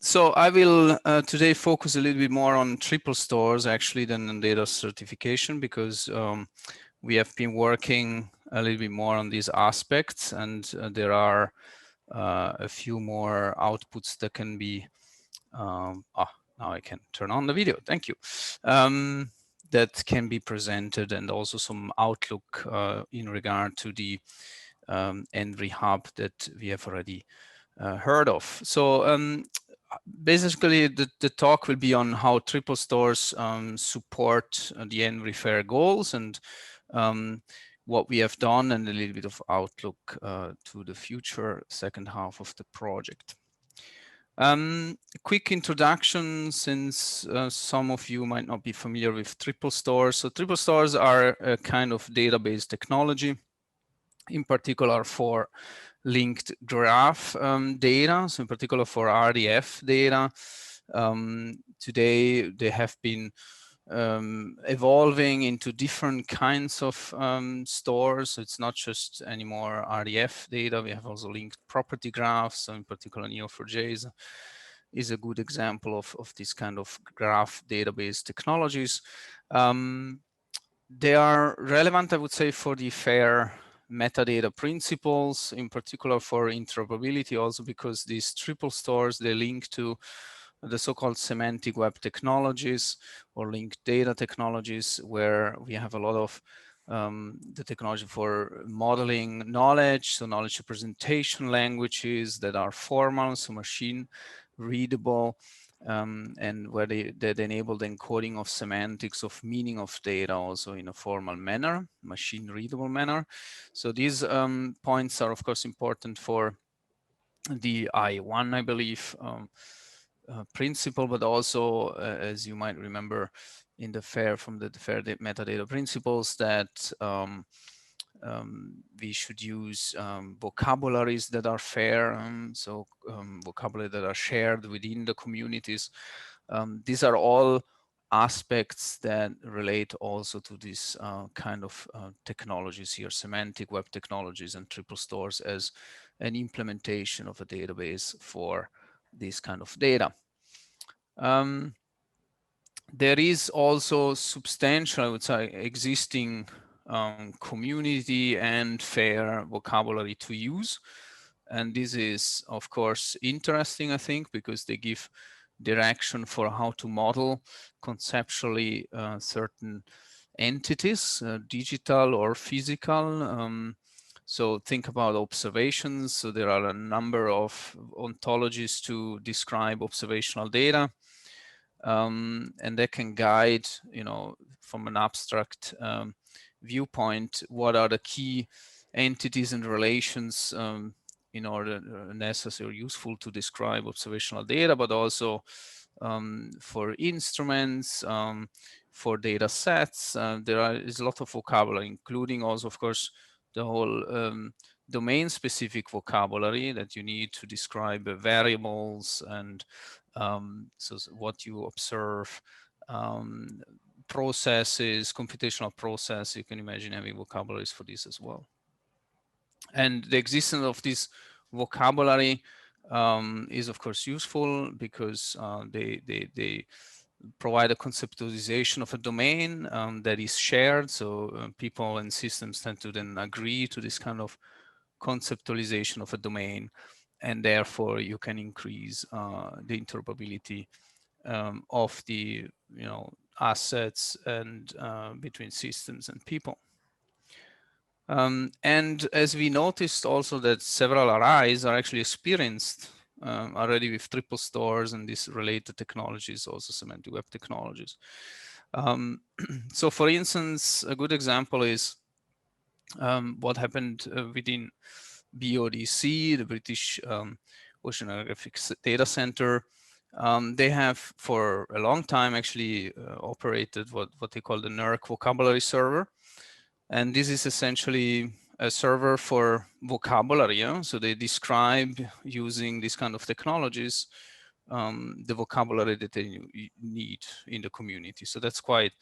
So I will today focus a little bit more on triple stores actually than on data certification, because we have been working a little bit more on these aspects, and there are a few more outputs that can be now I can turn on the video, thank you, that can be presented, and also some outlook in regard to the ENVRI Hub that we have already heard of. So basically the talk will be on how triple stores support the ENVRI FAIR goals, and what we have done, and a little bit of outlook to the future second half of the project. Quick introduction, since some of you might not be familiar with triple stores. So triple stores are a kind of database technology, in particular for linked graph data, so in particular for RDF data. Today they have been evolving into different kinds of stores. So it's not just anymore RDF data. We have also linked property graphs. So in particular, Neo4j is a good example of this kind of graph database technologies. They are relevant, I would say, for the FAIR metadata principles, in particular for interoperability, also because these triple stores, they link to the so-called semantic web technologies or linked data technologies, where we have a lot of the technology for modeling knowledge, so knowledge representation languages that are formal, so machine readable, and where that enable the encoding of semantics of meaning of data also in a formal manner, machine readable manner. So these points are of course important for the I1, I believe, principle, but also as you might remember in the FAIR, from the FAIR metadata principles, that we should use vocabularies that are fair, vocabulary that are shared within the communities. These are all aspects that relate also to this kind of technologies here, semantic web technologies and triple stores as an implementation of a database for this kind of data. There is also substantial, I would say, existing community and FAIR vocabulary to use. And this is, of course, interesting, I think, because they give direction for how to model conceptually certain entities, digital or physical. So think about observations. So there are a number of ontologies to describe observational data. And they can guide, from an abstract viewpoint, what are the key entities and relations in order necessary or useful to describe observational data, but also for instruments, for data sets. There is a lot of vocabulary, including also, of course, the whole domain-specific vocabulary that you need to describe variables and so what you observe, processes, computational process. You can imagine having vocabularies for this as well. And the existence of this vocabulary is of course useful, because they provide a conceptualization of a domain that is shared. So people and systems tend to then agree to this kind of conceptualization of a domain, and therefore you can increase the interoperability of the assets and between systems and people. And as we noticed also that several RIs are actually experienced already with triple stores and these related technologies, also semantic web technologies. So for instance, a good example is what happened within BODC, the British Oceanographic Data Center. They have for a long time actually operated what they call the NERC vocabulary server. And this is essentially a server for vocabulary. So they describe, using these kind of technologies, the vocabulary that they need in the community. So that's quite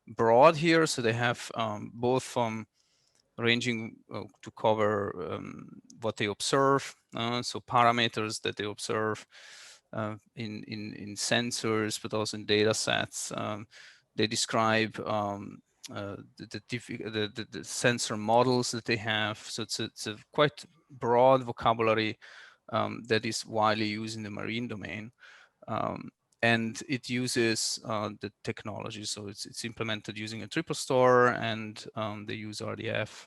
broad here. So they have both from ranging to cover what they observe, so parameters that they observe, in sensors, but also in data sets. They describe the sensor models that they have. So it's a quite broad vocabulary that is widely used in the marine domain. And it uses the technology. So it's implemented using a triple store, and they use RDF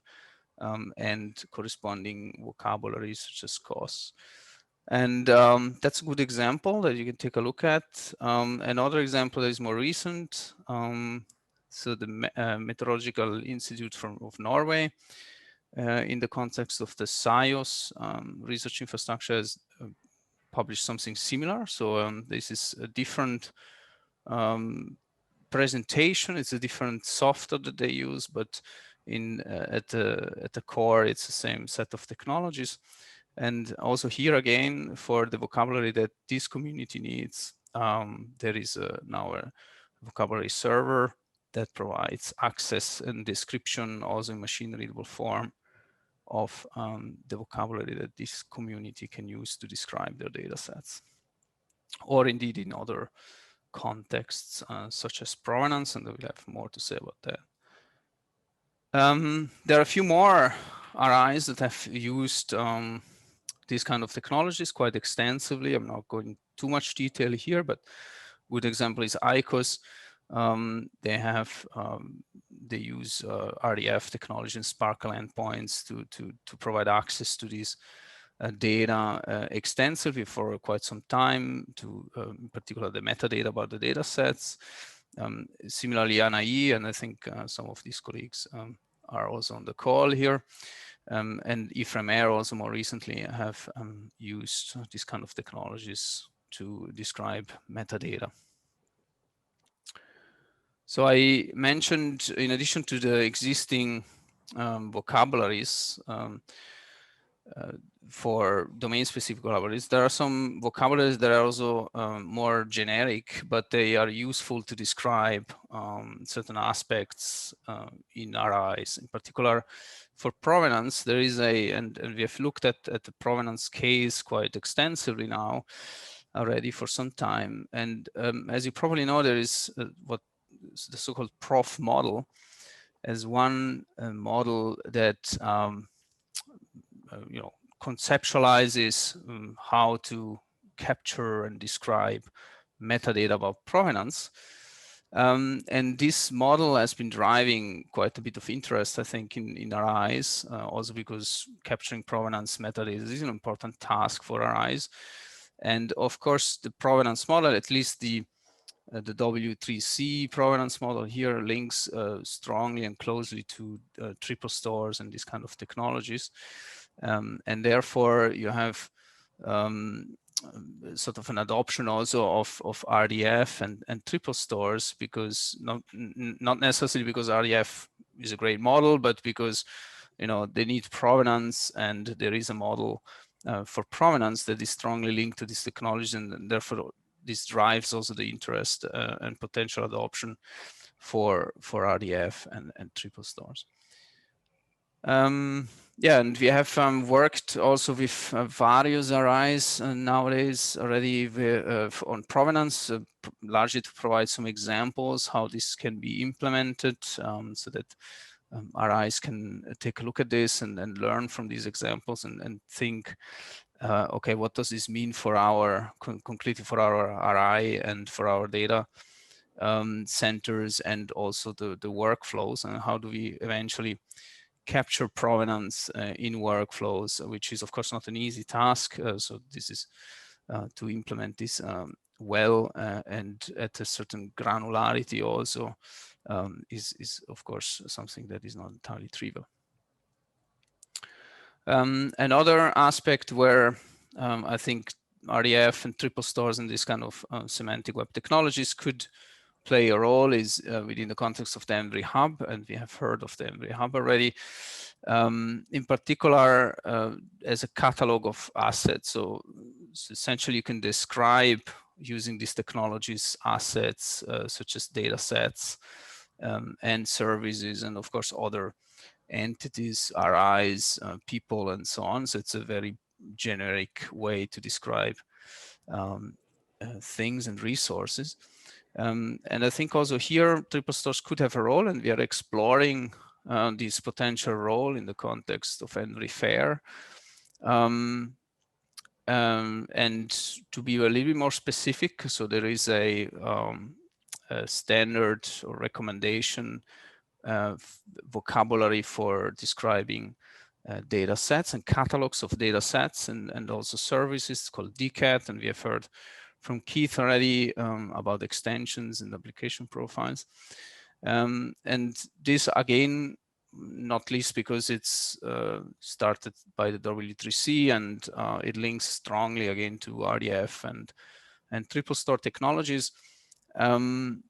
and corresponding vocabularies such as COS. And that's a good example that you can take a look at. Another example that is more recent. So the Meteorological Institute of Norway, in the context of the SIOS research infrastructure, has published something similar. So this is a different presentation. It's a different software that they use, but at the core, it's the same set of technologies. And also here again, for the vocabulary that this community needs, there is now a vocabulary server that provides access and description, also in machine readable form, of the vocabulary that this community can use to describe their data sets, or indeed in other contexts, such as provenance, and we'll have more to say about that. There are a few more RIs that have used these kind of technologies quite extensively. I'm not going too much detail here, but a good example is ICOS. They use RDF technology and SPARQL endpoints to provide access to these data extensively for quite some time, to in particular the metadata about the data sets. Similarly, ANAI, and I think some of these colleagues are also on the call here. And ENVRI also more recently have used these kind of technologies to describe metadata. So I mentioned, in addition to the existing vocabularies for domain-specific vocabularies, there are some vocabularies that are also more generic, but they are useful to describe certain aspects in RIs. In particular, for provenance, there is and we have looked at the provenance case quite extensively now already for some time. And as you probably know, there is what is the so-called PROF model as one model that conceptualizes how to capture and describe metadata about provenance. And this model has been driving quite a bit of interest, I think, in RIs, also because capturing provenance metadata is an important task for RIs. And of course, the provenance model, at least the W3C provenance model here, links strongly and closely to triple stores and these kind of technologies. And therefore, you have sort of an adoption also of RDF and triple stores, because not necessarily because RDF is a great model, but because they need provenance, and there is a model for provenance that is strongly linked to this technology, and therefore this drives also the interest and potential adoption for RDF and triple stores. Yeah, and we have worked also with various RIs nowadays already on provenance, largely to provide some examples how this can be implemented, so that RIs can take a look at this and learn from these examples and think, okay, what does this mean for our, concretely for our RI and for our data centers, and also the workflows, and how do we eventually capture provenance in workflows, which is of course not an easy task. So this is to implement this well and at a certain granularity also is of course something that is not entirely trivial. Another aspect where I think RDF and triple stores and this kind of semantic web technologies could play a role is within the context of the ENVRI Hub, and we have heard of the ENVRI Hub already. In particular, as a catalog of assets. So essentially, you can describe using these technologies assets such as data sets and services, and of course other entities, RIs, people, and so on. So it's a very generic way to describe things and resources. And I think also here triple stores could have a role, and we are exploring this potential role in the context of ENVRI FAIR. And to be a little bit more specific, so there is a standard or recommendation vocabulary for describing data sets and catalogs of data sets and also services called DCAT. And we have heard from Keith already about extensions and application profiles. And this, again, not least because it's started by the W3C, and it links strongly again to RDF and triple store technologies. And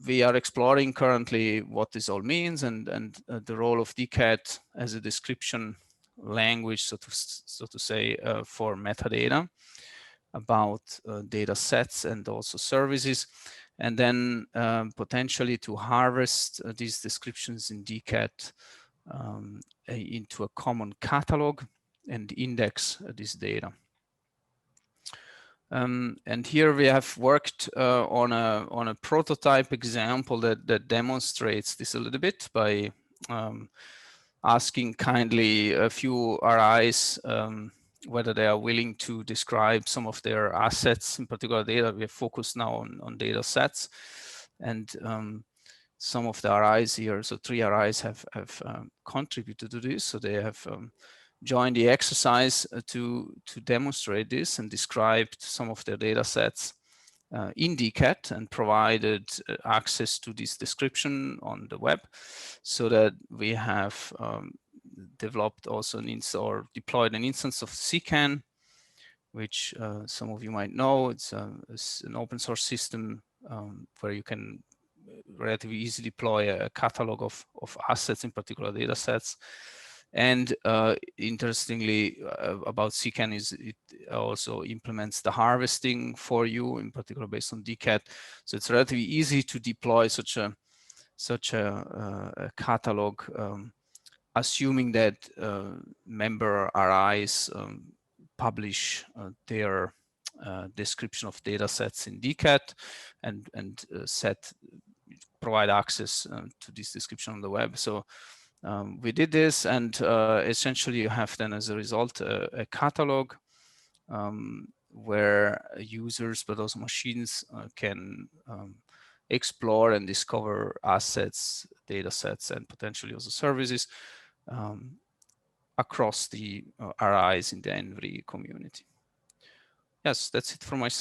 we are exploring currently what this all means and the role of DCAT as a description language, so to say, for metadata about data sets and also services, and then potentially to harvest these descriptions in DCAT into a common catalog and index this data. And here we have worked on a prototype example that demonstrates this a little bit by asking kindly a few RIs whether they are willing to describe some of their assets, in particular data. We are focused now on data sets, and some of the RIs here, so 3 RIs have contributed to this. So they have joined the exercise to demonstrate this and described some of their data sets in DCAT and provided access to this description on the web, so that we have developed also or deployed an instance of CCAN, which some of you might know. It's an open source system where you can relatively easily deploy a catalog of assets, in particular data sets. And interestingly about CCAN is it also implements the harvesting for you, in particular based on DCAT. So it's relatively easy to deploy such a catalog, assuming that member RIs publish their description of data sets in DCAT and provide access to this description on the web. So we did this, and essentially you have then as a result a catalog where users but also machines can explore and discover assets, data sets, and potentially also services across the RIs in the ENVRI community. Yes, that's it from my side.